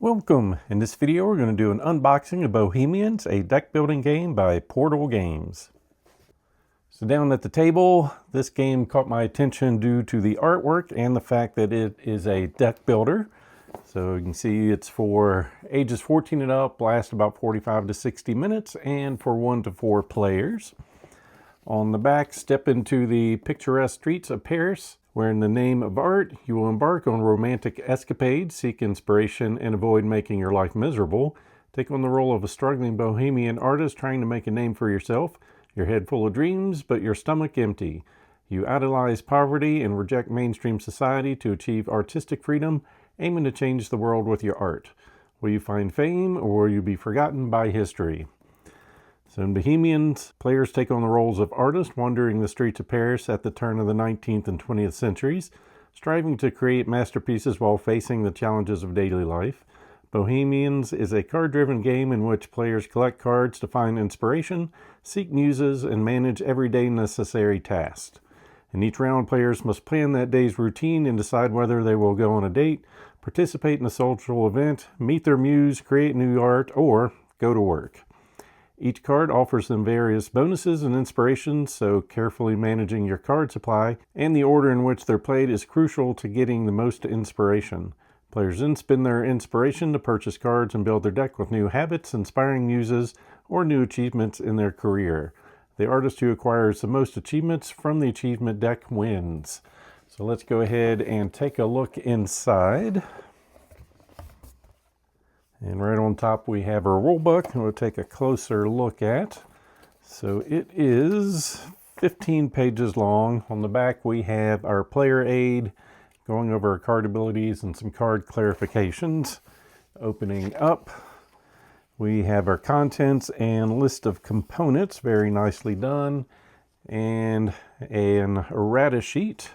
Welcome! In this video we're going to do an unboxing of Bohemians, a deck building game by Portal Games. So down at the table, this game caught my attention due to the artwork and the fact that it is a deck builder. So you can see it's for ages 14 and up, lasts about 45 to 60 minutes, and for 1 to 4 players. On the back, step into the picturesque streets of Paris, where in the name of art, you will embark on romantic escapades, seek inspiration, and avoid making your life miserable. Take on the role of a struggling bohemian artist trying to make a name for yourself. Your head full of dreams, but your stomach empty. You idolize poverty and reject mainstream society to achieve artistic freedom, aiming to change the world with your art. Will you find fame, or will you be forgotten by history? So in Bohemians, players take on the roles of artists wandering the streets of Paris at the turn of the 19th and 20th centuries, striving to create masterpieces while facing the challenges of daily life. Bohemians is a card-driven game in which players collect cards to find inspiration, seek muses, and manage everyday necessary tasks. In each round, players must plan that day's routine and decide whether they will go on a date, participate in a social event, meet their muse, create new art, or go to work. Each card offers them various bonuses and inspirations, so carefully managing your card supply and the order in which they're played is crucial to getting the most inspiration. Players then spend their inspiration to purchase cards and build their deck with new habits, inspiring muses, or new achievements in their career. The artist who acquires the most achievements from the achievement deck wins. So let's go ahead and take a look inside. And right on top we have our rule book, and we'll take a closer look at. So it is 15 pages long. On the back we have our player aid, going over our card abilities and some card clarifications. Opening up, we have our contents and list of components, very nicely done, and an errata sheet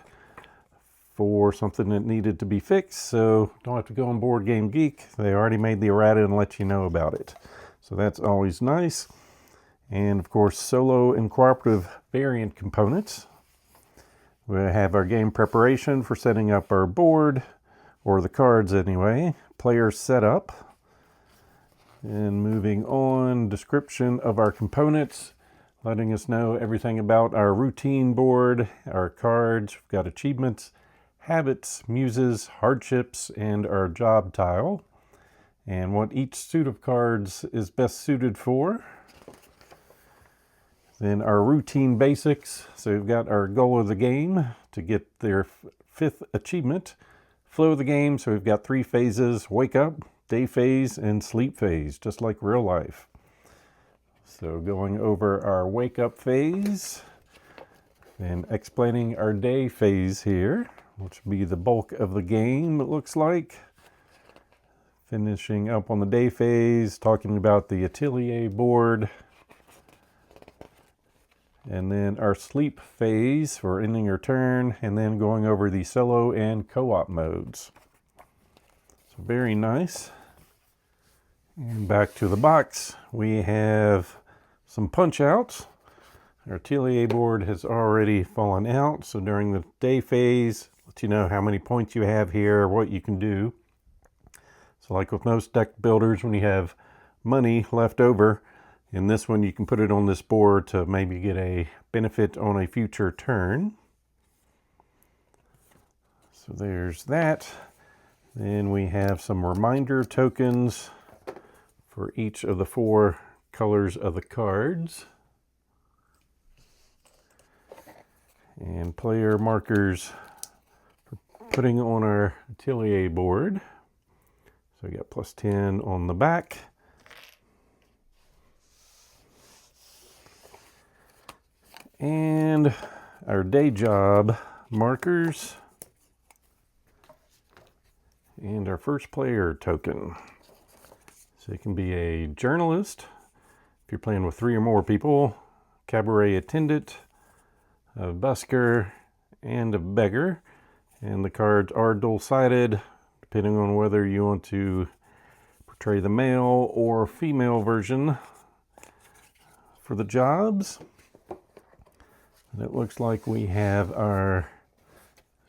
for something that needed to be fixed, so don't have to go on Board Game Geek. They already made the errata and let you know about it. So that's always nice. And of course, solo and cooperative variant components. We have our game preparation for setting up our board, or the cards anyway. Player setup. And moving on, description of our components, letting us know everything about our routine board, our cards. We've got achievements, habits, muses, hardships, and our job tile, and what each suit of cards is best suited for. Then our routine basics. So we've got our goal of the game to get their 5th achievement. Flow of the game. So we've got 3 phases: wake up, day phase, and sleep phase, just like real life. So going over our wake up phase and explaining our day phase here, which will be the bulk of the game, it looks like. Finishing up on the day phase, talking about the atelier board. And then our sleep phase for ending your turn, and then going over the solo and co-op modes. So very nice. And back to the box, we have some punch outs. Our atelier board has already fallen out, so during the day phase, let you know how many points you have here, what you can do. So like with most deck builders, when you have money left over, in this one you can put it on this board to maybe get a benefit on a future turn. So there's that. Then we have some reminder tokens for each of the 4 colors of the cards. And player markers for putting on our atelier board. So we got +10 on the back. And our day job markers. And our first player token. So it can be a journalist, if you're playing with 3 or more people, cabaret attendant, a busker, and a beggar. And the cards are dual-sided, depending on whether you want to portray the male or female version for the jobs. And it looks like we have our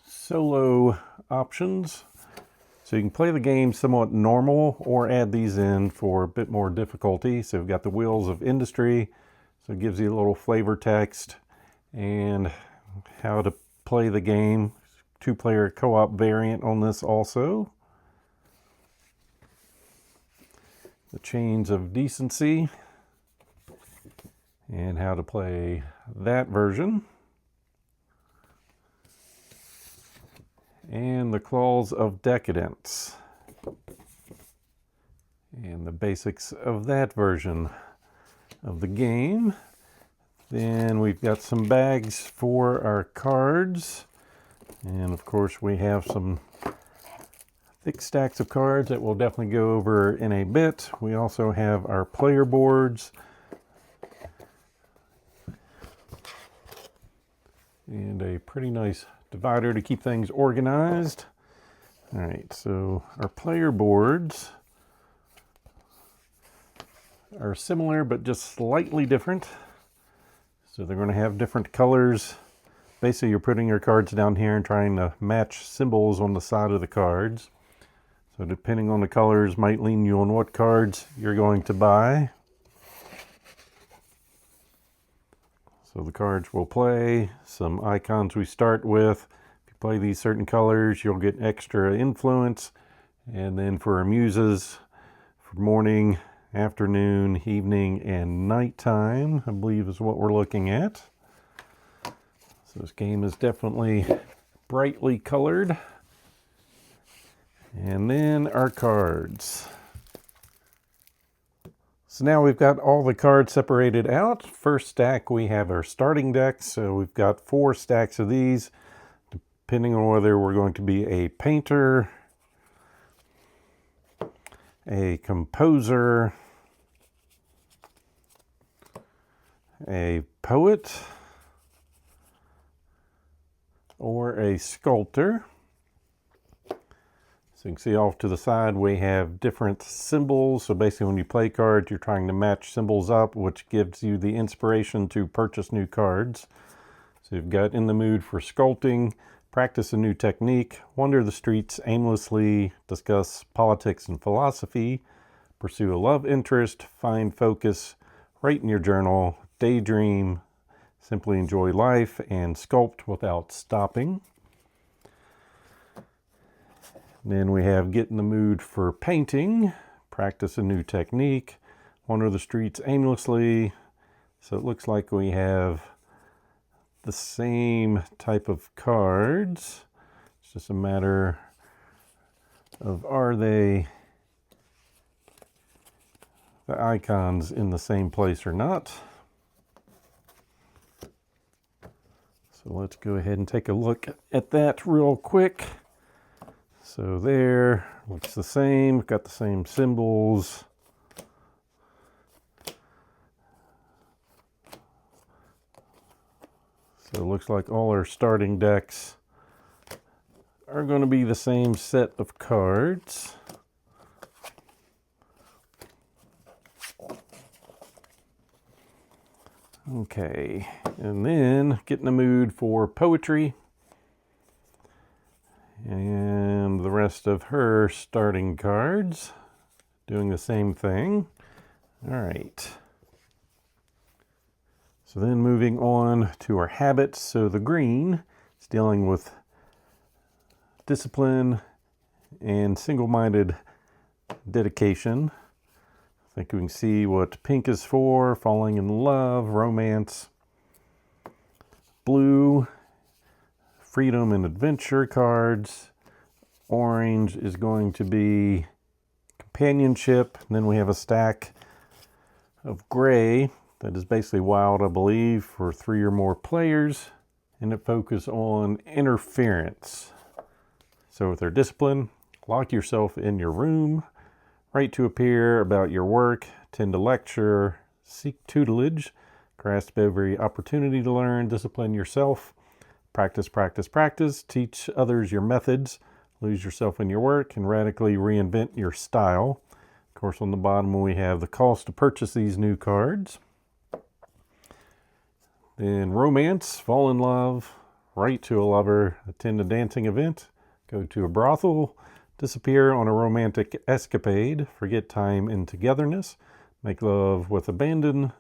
solo options. So you can play the game somewhat normal or add these in for a bit more difficulty. So we've got the Wheels of Industry, so it gives you a little flavor text and how to play the game. 2-player co-op variant on this also. The Chains of Decency and how to play that version. And the Claws of Decadence and the basics of that version of the game. Then we've got some bags for our cards, and of course we have some thick stacks of cards that we'll definitely go over in a bit. We also have our player boards and a pretty nice divider to keep things organized. All right, so our player boards are similar but just slightly different. So they're going to have different colors. Basically, you're putting your cards down here and trying to match symbols on the side of the cards. So depending on the colors might lean you on what cards you're going to buy. So the cards will play, some icons we start with. If you play these certain colors, you'll get extra influence. And then for our muses, for morning, afternoon, evening, and nighttime, I believe is what we're looking at. So this game is definitely brightly colored. And then our cards. So now we've got all the cards separated out. First stack, we have our starting deck. So we've got 4 stacks of these, depending on whether we're going to be a painter, a composer, a poet, or a sculptor. So you can see off to the side we have different symbols. So basically when you play cards, you're trying to match symbols up, which gives you the inspiration to purchase new cards. So you've got In the Mood for Sculpting, Practice a New Technique, Wander the Streets Aimlessly, Discuss Politics and Philosophy, Pursue a Love Interest, Find Focus, Write in Your Journal, Daydream, Simply Enjoy Life, and Sculpt Without Stopping. Then we have Get in the Mood for Painting, Practice a New Technique, Wander the Streets Aimlessly. So it looks like we have the same type of cards. It's just a matter of are they the icons in the same place or not. So let's go ahead and take a look at that real quick. So there, looks the same, got the same symbols. So it looks like all our starting decks are going to be the same set of cards. Okay, and then get in the mood for poetry. And the rest of her starting cards doing the same thing. All right. So then moving on to our habits. So the green is dealing with discipline and single-minded dedication. I think we can see what pink is for: falling in love, romance. Blue, freedom and adventure cards. Orange is going to be companionship. And then we have a stack of gray that is basically wild, I believe, for 3 or more players. And it focuses on interference. So with our discipline, lock yourself in your room, write to a peer about your work, attend a lecture, seek tutelage, grasp every opportunity to learn, discipline yourself, practice, practice, practice, teach others your methods, lose yourself in your work, and radically reinvent your style. Of course, on the bottom we have the cost to purchase these new cards. Then romance, fall in love, write to a lover, attend a dancing event, go to a brothel, Disappear on a romantic escapade. Forget time in togetherness. Make love with abandon.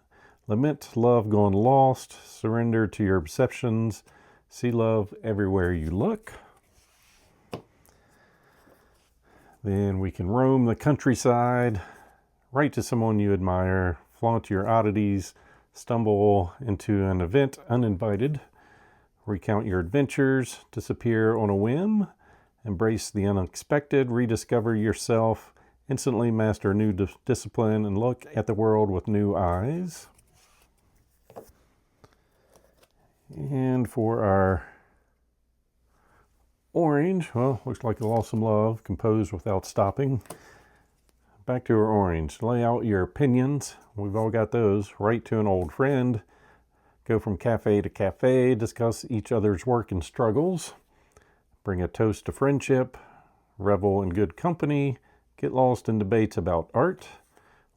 Lament love gone lost. Surrender to your perceptions. See love everywhere you look. Then we can roam the countryside. Write to someone you admire. Flaunt your oddities. Stumble into an event uninvited. Recount your adventures. Disappear on a whim. Embrace the unexpected. Rediscover yourself. Instantly master a new discipline and look at the world with new eyes. And for our orange, well, looks like a lost some love, composed without stopping. Back to our orange. Lay out your opinions. We've all got those. Write to an old friend. Go from cafe to cafe. Discuss each other's work and struggles. Bring a toast to friendship. Revel in good company. Get lost in debates about art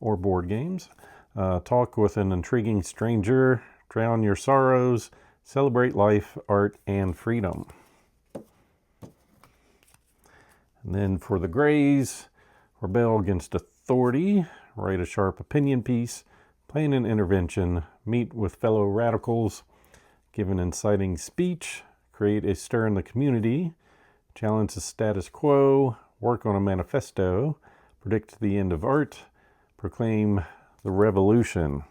or board games. Talk with an intriguing stranger. Drown your sorrows. Celebrate life, art, and freedom. And then for the grays, rebel against authority. Write a sharp opinion piece. Plan an intervention. Meet with fellow radicals. Give an inciting speech. Create a stir in the community. Challenge the status quo. Work on a manifesto. Predict the end of art. Proclaim the revolution.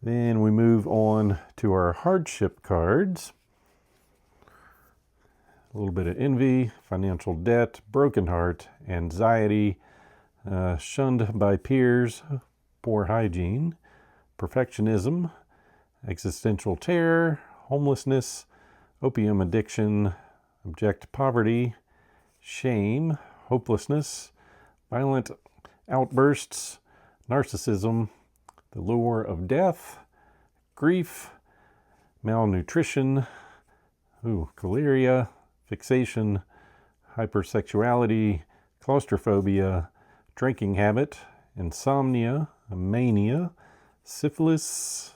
Then we move on to our hardship cards. A little bit of envy, financial debt, broken heart, anxiety, shunned by peers, poor hygiene, perfectionism, existential terror, homelessness, opium addiction, abject poverty, shame, hopelessness, violent outbursts, narcissism, the lure of death, grief, malnutrition, choleria, fixation, hypersexuality, claustrophobia, drinking habit, insomnia, mania, syphilis,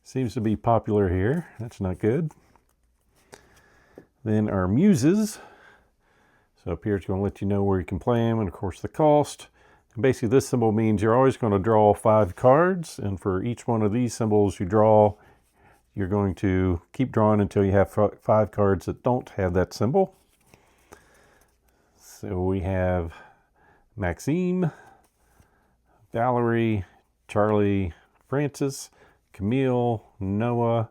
seems to be popular here. That's not good. Then our muses. So up here it's going to let you know where you can play them and of course the cost. And basically this symbol means you're always going to draw 5 cards, and for each one of these symbols you draw, you're going to keep drawing until you have 5 cards that don't have that symbol. So we have Maxime, Valerie, Charlie, Francis, Camille, Noah,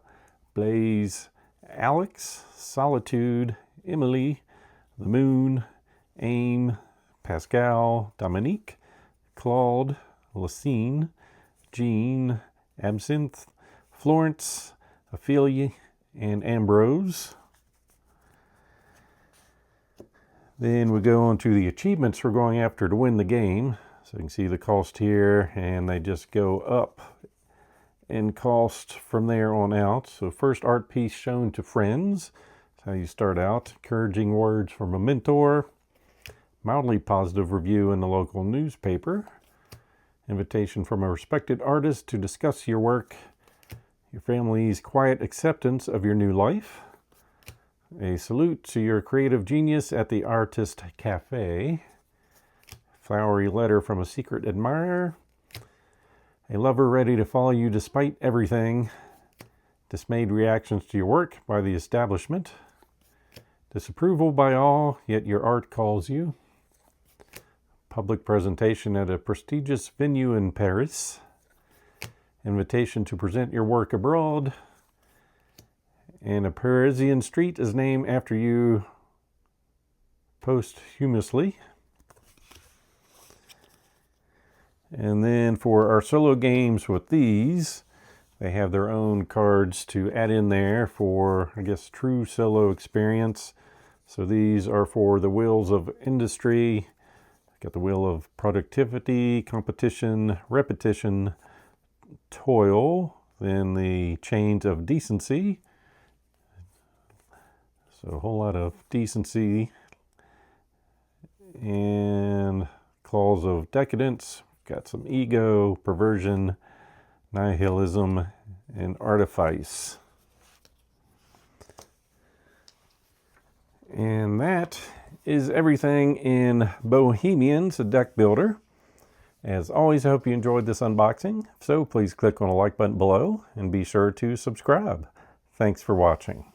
Blaze, Alex, Solitude, Emily, the Moon, Aim, Pascal, Dominique, Claude, Lacine, Jean, Absinthe, Florence, Ophelia, and Ambrose. Then we go on to the achievements we're going after to win the game. So you can see the cost here, and they just go up in cost from there on out. So first art piece shown to friends. That's how you start out. Encouraging words from a mentor. Mildly positive review in the local newspaper. Invitation from a respected artist to discuss your work. Your family's quiet acceptance of your new life. A salute to your creative genius at the Artist Cafe. Flowery letter from a secret admirer. A lover ready to follow you despite everything. Dismayed reactions to your work by the establishment. Disapproval by all, yet your art calls you. Public presentation at a prestigious venue in Paris. Invitation to present your work abroad. And a Parisian street is named after you posthumously. And then for our solo games with these, they have their own cards to add in there for, I guess, true solo experience. So these are for the wheels of industry. Got the wheel of productivity, competition, repetition, toil, then the chains of decency. So a whole lot of decency and claws of decadence. Got some ego, perversion, nihilism, and artifice. And that is everything in Bohemians, a deck builder. As always, I hope you enjoyed this unboxing. If so, please click on the like button below and be sure to subscribe. Thanks for watching.